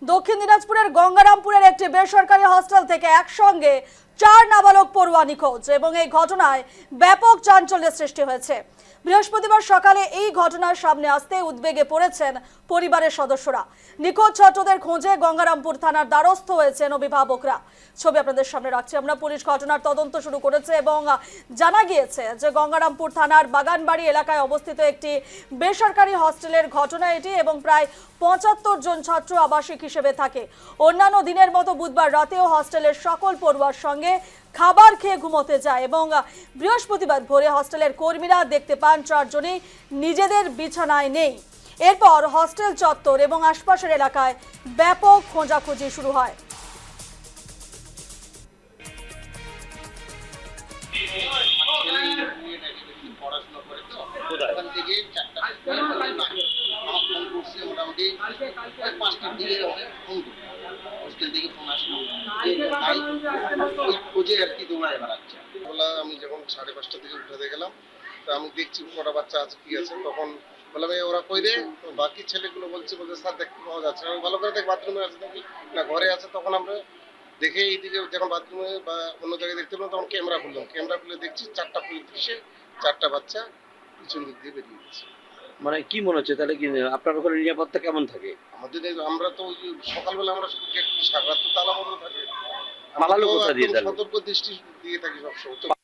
দক্ষিণ দিনাজপুরের গঙ্গারামপুরের একটি বেসরকারি হস্টেল থেকে একসঙ্গে 4 নাবালক পড়ুয়া নিখোঁজ এবং এই ঘটনায় ব্যাপক চাঞ্চল্যের সৃষ্টি হয়েছে। বৃহস্পতিবার সকালে এই ঘটনার সামনে আসতে উদ্বেগে পড়েছেন পরিবারের সদস্যরা। নিখোঁজ ছাত্রদের খোঁজে গঙ্গারামপুর থানার দ্বারস্থ হয়েছেন অভিভাবকরা। ছবি আপনাদের সামনে রাখছি আমরা। পুলিশ ঘটনার তদন্ত শুরু করেছে এবং জানা গিয়েছে যে গঙ্গারামপুর থানার বাগানবাড়ি এলাকায় অবস্থিত একটি বেসরকারি হস্টেলের ঘটনা এটি এবং প্রায় 75 জন ছাত্র আবাসিক হিসেবে থাকে। অন্যান্য দিনের মতো বুধবার রাতেও হস্টেলের সকল পড়ুয়ার সঙ্গে খাবার খেয়ে ঘুমোতে যায় এবং বৃহস্পতিবার ভোরে হস্টেলের কর্মীরা দেখতে পান 4 জনই নিজেদের বিছানায় নেই। এরপর হস্টেল চত্বর এবং আশপাশের এলাকায় ব্যাপক খোঁজাখুঁজি শুরু হয়। আমি যখন 5:30টার দিকে উঠাতে গেলাম, তো আমি দেখছি কটা বাচ্চা আছে কি আছে, তখন বললাম ওরা কই রে, বাকি ছেলেগুলো বলছে স্যার দেখতে পাওয়া যাচ্ছে। আমি ভালো করে দেখ বাথরুমে আছে নাকি না ঘরে আছে। তখন আমরা দেখে এইদিকে যখন বাথরুমে বা অন্য জায়গায় দেখতে পেলাম, তখন ক্যামেরা খুললাম। ক্যামেরা খুলে দেখছি 4:35-এ 4টা বাচ্চা পিছন দিক দিয়ে বেরিয়ে গেছে। মানে কি মনে হচ্ছে তাহলে কি আপনার ওখানে নিরাপত্তা কেমন থাকে? আমাদের আমরা তো ওই সকালবেলা আমরা শুধু গেট সারা রাত তো তালা বন্ধ থাকে। পালালো কোথা দিয়ে তাহলে? সতর্ক দৃষ্টি দিয়ে থাকি সবসময়।